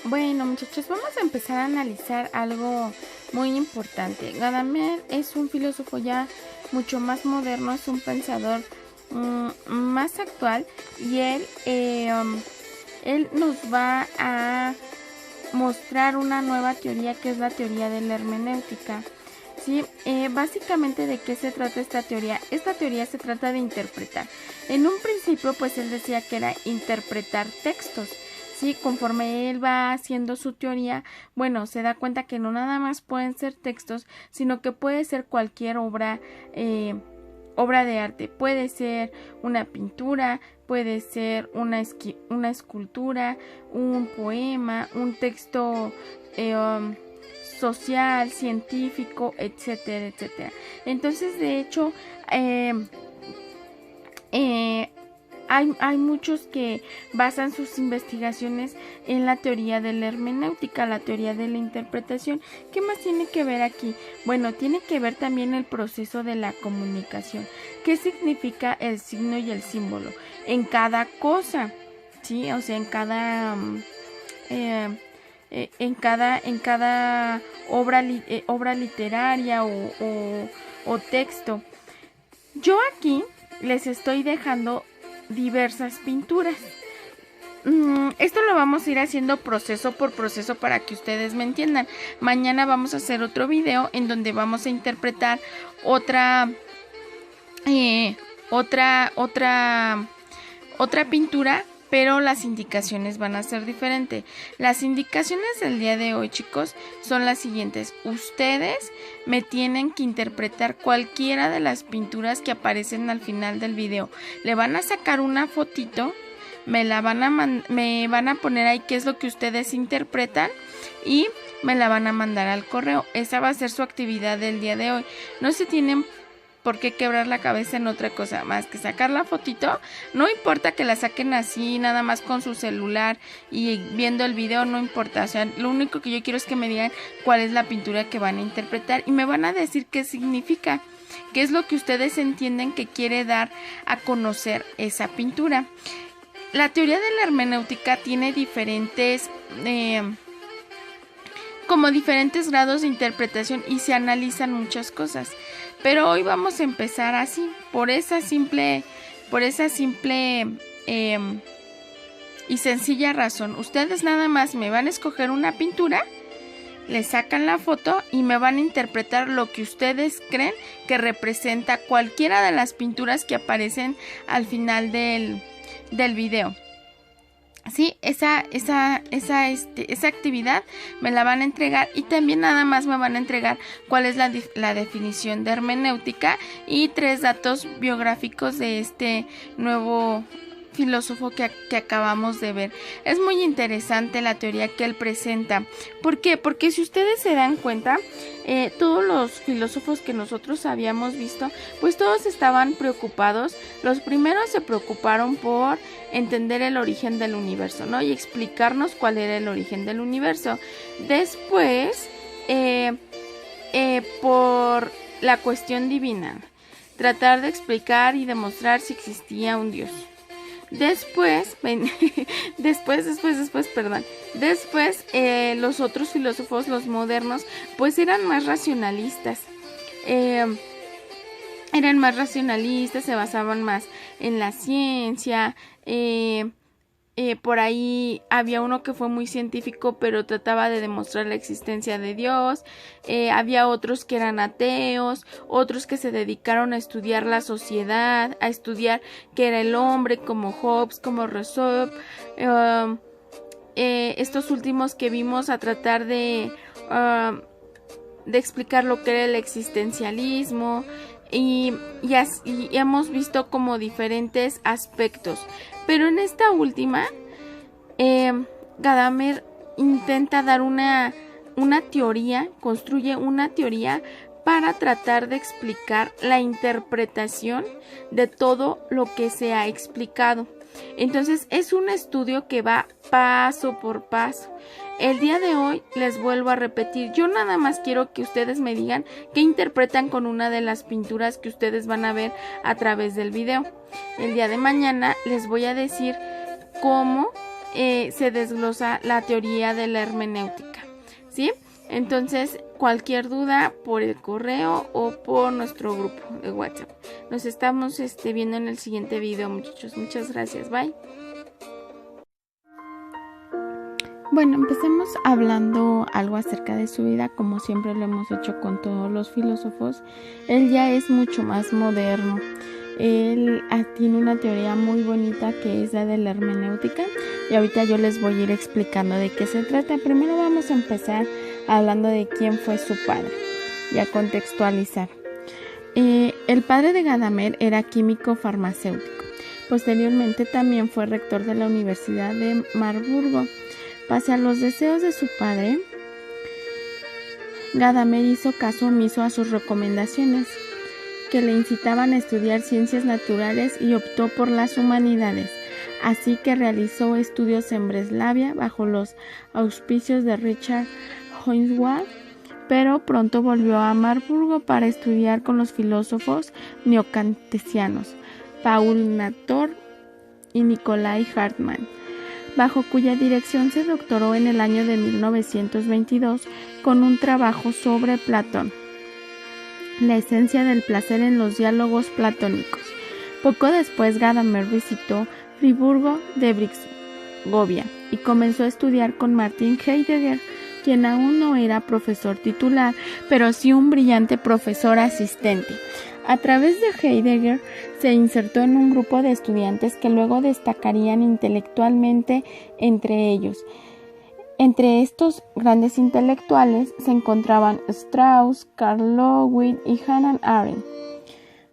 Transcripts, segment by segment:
Bueno, muchachos, vamos a empezar a analizar algo muy importante. Gadamer es un filósofo ya mucho más moderno, es un pensador más actual y él nos va a mostrar una nueva teoría que es la teoría de la hermenéutica. ¿Sí? Básicamente, ¿de qué se trata esta teoría? Esta teoría se trata de interpretar. En un principio, pues él decía que era interpretar textos. Sí, conforme él va haciendo su teoría, bueno, se da cuenta que no nada más pueden ser textos, sino que puede ser cualquier obra de arte. Puede ser una pintura, puede ser una escultura, un poema, un texto social, científico, etcétera, etcétera. Entonces, de hecho, hay muchos que basan sus investigaciones en la teoría de la hermenéutica, la teoría de la interpretación. ¿Qué más tiene que ver aquí? Bueno, tiene que ver también el proceso de la comunicación. ¿Qué significa el signo y el símbolo en cada cosa? ¿Sí? O sea, en cada obra literaria o texto. Yo aquí les estoy dejando diversas pinturas. Esto lo vamos a ir haciendo proceso por proceso para que ustedes me entiendan. Mañana vamos a hacer otro video en donde vamos a interpretar otra pintura, pero las indicaciones van a ser diferentes. Las indicaciones del día de hoy, chicos, son las siguientes. Ustedes me tienen que interpretar cualquiera de las pinturas que aparecen al final del video. Le van a sacar una fotito, me van a poner ahí qué es lo que ustedes interpretan y me la van a mandar al correo. Esa va a ser su actividad del día de hoy. No se tienen por qué quebrar la cabeza en otra cosa más que sacar la fotito. No importa que la saquen así, nada más con su celular y viendo el video, no importa. O sea, lo único que yo quiero es que me digan cuál es la pintura que van a interpretar y me van a decir qué significa, qué es lo que ustedes entienden que quiere dar a conocer esa pintura. La teoría de la hermenéutica tiene diferentes grados de interpretación y se analizan muchas cosas. Pero hoy vamos a empezar así, por esa simple y sencilla razón. Ustedes nada más me van a escoger una pintura, le sacan la foto y me van a interpretar lo que ustedes creen que representa cualquiera de las pinturas que aparecen al final del video. Sí, esa actividad me la van a entregar y también nada más me van a entregar cuál es la definición de hermenéutica y 3 datos biográficos de este nuevo filósofo que acabamos de ver. Es muy interesante la teoría que él presenta. ¿Por qué? Porque si ustedes se dan cuenta, todos los filósofos que nosotros habíamos visto, pues todos estaban preocupados. Los primeros se preocuparon por entender el origen del universo, ¿no? Y explicarnos cuál era el origen del universo. Después, por la cuestión divina, tratar de explicar y demostrar si existía un Dios. Después, los otros filósofos, los modernos, pues eran más racionalistas. Se basaban más en la ciencia. Por ahí había uno que fue muy científico, pero trataba de demostrar la existencia de Dios. Había otros que eran ateos, otros que se dedicaron a estudiar la sociedad, a estudiar qué era el hombre, como Hobbes, como Rousseau. Estos últimos que vimos a tratar de explicar lo que era el existencialismo. Y hemos visto como diferentes aspectos, pero en esta última Gadamer intenta dar una teoría, construye una teoría para tratar de explicar la interpretación de todo lo que se ha explicado. Entonces es un estudio que va paso por paso. El día de hoy les vuelvo a repetir, yo nada más quiero que ustedes me digan qué interpretan con una de las pinturas que ustedes van a ver a través del video. El día de mañana les voy a decir cómo se desglosa la teoría de la hermenéutica, ¿sí? Entonces, cualquier duda por el correo o por nuestro grupo de WhatsApp. Nos estamos viendo en el siguiente video, muchachos. Muchas gracias. Bye. Bueno, empecemos hablando algo acerca de su vida, como siempre lo hemos hecho con todos los filósofos. Él ya es mucho más moderno. Él tiene una teoría muy bonita que es la de la hermenéutica y ahorita yo les voy a ir explicando de qué se trata. Primero vamos a empezar hablando de quién fue su padre y a contextualizar. El padre de Gadamer era químico farmacéutico. Posteriormente también fue rector de la Universidad de Marburgo. Pese a los deseos de su padre, Gadamer hizo caso omiso a sus recomendaciones, que le incitaban a estudiar ciencias naturales, y optó por las humanidades. Así que realizó estudios en Breslavia bajo los auspicios de Richard Hohenwald, pero pronto volvió a Marburgo para estudiar con los filósofos neocartesianos Paul Nator y Nikolai Hartmann, bajo cuya dirección se doctoró en el año de 1922 con un trabajo sobre Platón, la esencia del placer en los diálogos platónicos. Poco después, Gadamer visitó Friburgo de Brisgovia y comenzó a estudiar con Martin Heidegger, quien aún no era profesor titular, pero sí un brillante profesor asistente. A través de Heidegger se insertó en un grupo de estudiantes que luego destacarían intelectualmente entre ellos. Entre estos grandes intelectuales se encontraban Strauss, Karl Lewin y Hannah Arendt.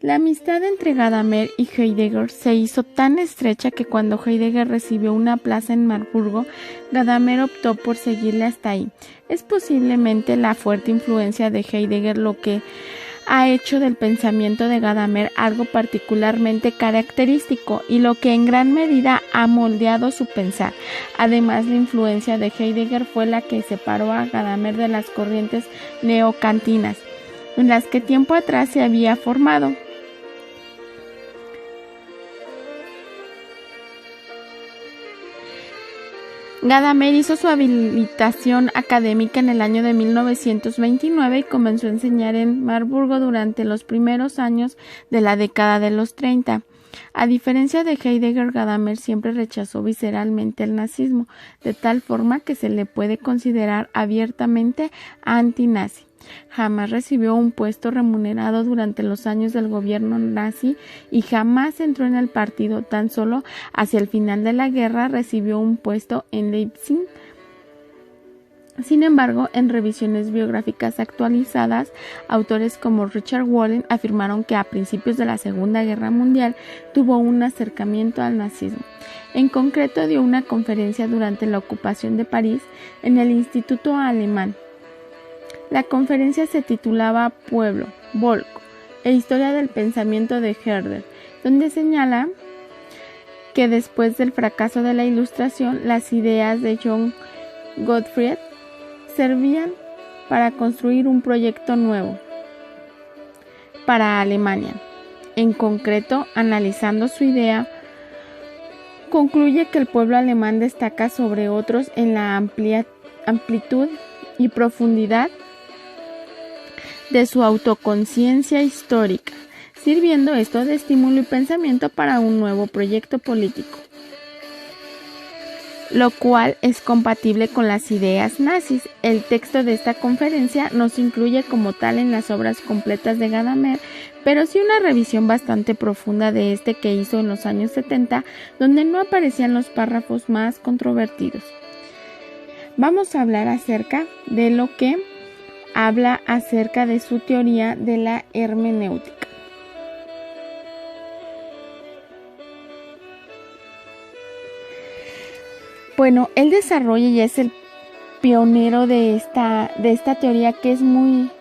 La amistad entre Gadamer y Heidegger se hizo tan estrecha que cuando Heidegger recibió una plaza en Marburgo, Gadamer optó por seguirle hasta ahí. Es posiblemente la fuerte influencia de Heidegger lo que ha hecho del pensamiento de Gadamer algo particularmente característico y lo que en gran medida ha moldeado su pensar. Además, la influencia de Heidegger fue la que separó a Gadamer de las corrientes neocantinas, en las que tiempo atrás se había formado. Gadamer hizo su habilitación académica en el año de 1929 y comenzó a enseñar en Marburgo durante los primeros años de la década de los 30. A diferencia de Heidegger, Gadamer siempre rechazó visceralmente el nazismo, de tal forma que se le puede considerar abiertamente antinazi. Jamás recibió un puesto remunerado durante los años del gobierno nazi y jamás entró en el partido. Tan solo hacia el final de la guerra recibió un puesto en Leipzig. Sin embargo, en revisiones biográficas actualizadas, autores como Richard Wahlen afirmaron que a principios de la Segunda Guerra Mundial tuvo un acercamiento al nazismo. En concreto, dio una conferencia durante la ocupación de París en el Instituto Alemán. La conferencia se titulaba Pueblo, Volk e Historia del Pensamiento de Herder, donde señala que después del fracaso de la Ilustración, las ideas de John Gottfried servían para construir un proyecto nuevo para Alemania. En concreto, analizando su idea, concluye que el pueblo alemán destaca sobre otros en la amplitud y profundidad de su autoconciencia histórica, sirviendo esto de estímulo y pensamiento para un nuevo proyecto político, lo cual es compatible con las ideas nazis. El texto de esta conferencia no se incluye como tal en las obras completas de Gadamer, pero sí una revisión bastante profunda de este que hizo en los años 70, donde no aparecían los párrafos más controvertidos. Vamos a hablar acerca de lo que habla acerca de su teoría de la hermenéutica. Bueno, él desarrolla y es el pionero de esta teoría que es muy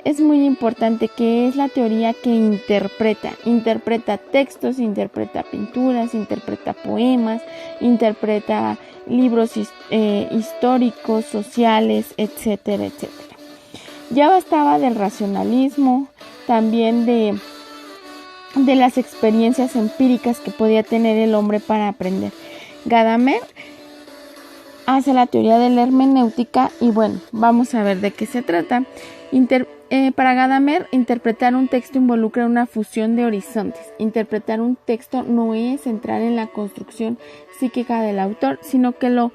importante, que es la teoría que interpreta textos, interpreta pinturas, interpreta poemas, interpreta libros históricos, sociales, etcétera, etcétera. Ya bastaba del racionalismo, también de las experiencias empíricas que podía tener el hombre para aprender. Gadamer hacia la teoría de la hermenéutica y bueno, vamos a ver de qué se trata. Para Gadamer, interpretar un texto involucra una fusión de horizontes. Interpretar un texto no es entrar en la construcción psíquica del autor, sino que lo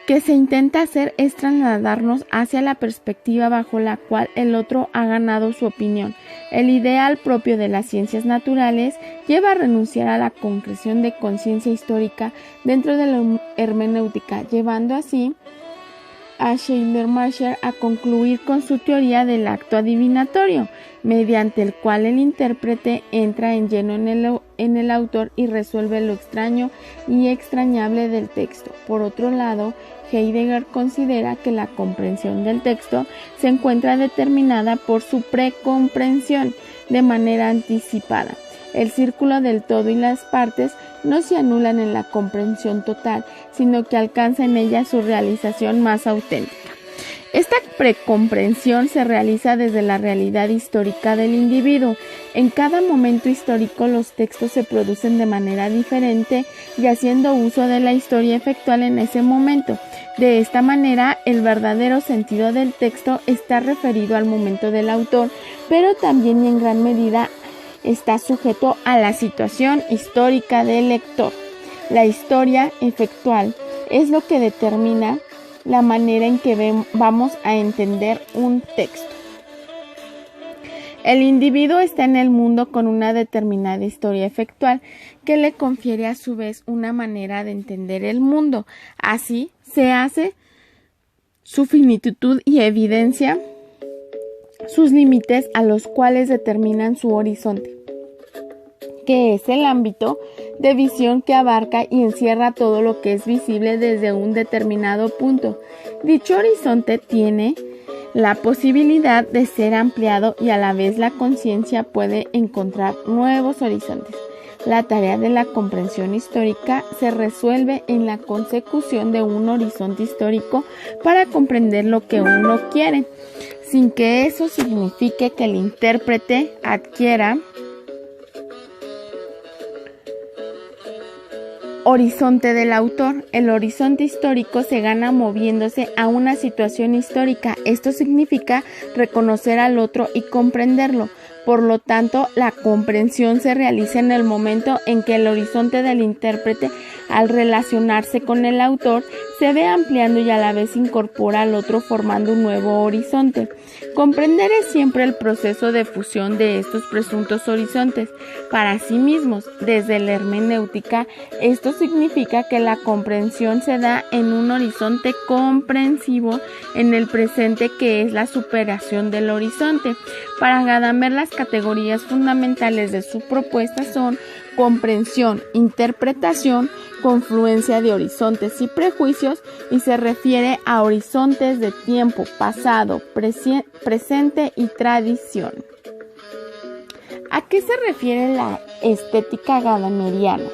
que se intenta hacer es trasladarnos hacia la perspectiva bajo la cual el otro ha ganado su opinión. El ideal propio de las ciencias naturales lleva a renunciar a la concreción de conciencia histórica dentro de la hermenéutica, llevando así a Schleiermacher a concluir con su teoría del acto adivinatorio, mediante el cual el intérprete entra en lleno en el autor y resuelve lo extraño y extrañable del texto. Por otro lado, Heidegger considera que la comprensión del texto se encuentra determinada por su precomprensión de manera anticipada. El círculo del todo y las partes no se anulan en la comprensión total, sino que alcanza en ella su realización más auténtica. Esta precomprensión se realiza desde la realidad histórica del individuo. En cada momento histórico los textos se producen de manera diferente y haciendo uso de la historia efectual en ese momento. De esta manera, el verdadero sentido del texto está referido al momento del autor, pero también y en gran medida está sujeto a la situación histórica del lector. La historia efectual es lo que determina la manera en que vamos a entender un texto. El individuo está en el mundo con una determinada historia efectual que le confiere a su vez una manera de entender el mundo. Así se hace su finitud y evidencia sus límites a los cuales determinan su horizonte, que es el ámbito de visión que abarca y encierra todo lo que es visible desde un determinado punto. Dicho horizonte tiene la posibilidad de ser ampliado y a la vez la conciencia puede encontrar nuevos horizontes. La tarea de la comprensión histórica se resuelve en la consecución de un horizonte histórico para comprender lo que uno quiere, sin que eso signifique que el intérprete adquiera horizonte del autor. El horizonte histórico se gana moviéndose a una situación histórica. Esto significa reconocer al otro y comprenderlo. Por lo tanto, la comprensión se realiza en el momento en que el horizonte del intérprete, al relacionarse con el autor, se ve ampliando y a la vez incorpora al otro formando un nuevo horizonte. Comprender es siempre el proceso de fusión de estos presuntos horizontes para sí mismos. Desde la hermenéutica, esto significa que la comprensión se da en un horizonte comprensivo en el presente, que es la superación del horizonte. Para Gadamer, las categorías fundamentales de su propuesta son comprensión, interpretación, confluencia de horizontes y prejuicios, y se refiere a horizontes de tiempo, pasado, presente y tradición. ¿A qué se refiere la estética gadameriana?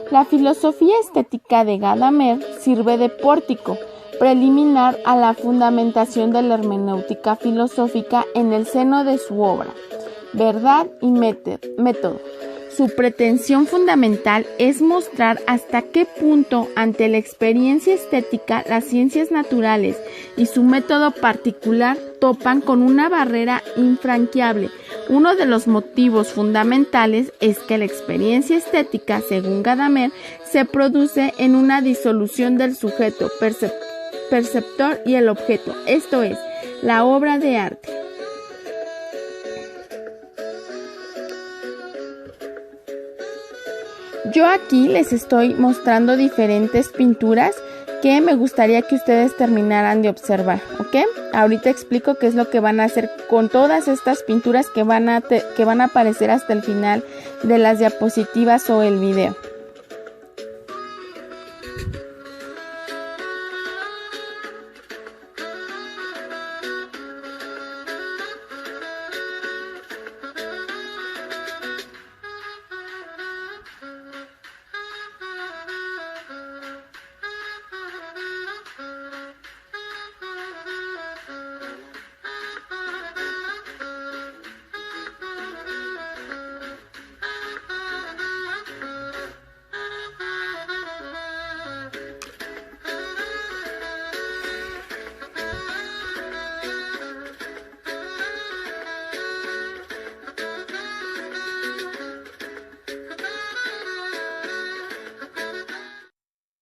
La filosofía estética de Gadamer sirve de pórtico preliminar a la fundamentación de la hermenéutica filosófica en el seno de su obra, Verdad y Método. Su pretensión fundamental es mostrar hasta qué punto, ante la experiencia estética, las ciencias naturales y su método particular topan con una barrera infranqueable. Uno de los motivos fundamentales es que la experiencia estética, según Gadamer, se produce en una disolución del sujeto perceptor y el objeto, esto es, la obra de arte. Yo aquí les estoy mostrando diferentes pinturas que me gustaría que ustedes terminaran de observar, ¿ok? Ahorita explico qué es lo que van a hacer con todas estas pinturas que van a aparecer hasta el final de las diapositivas o el video.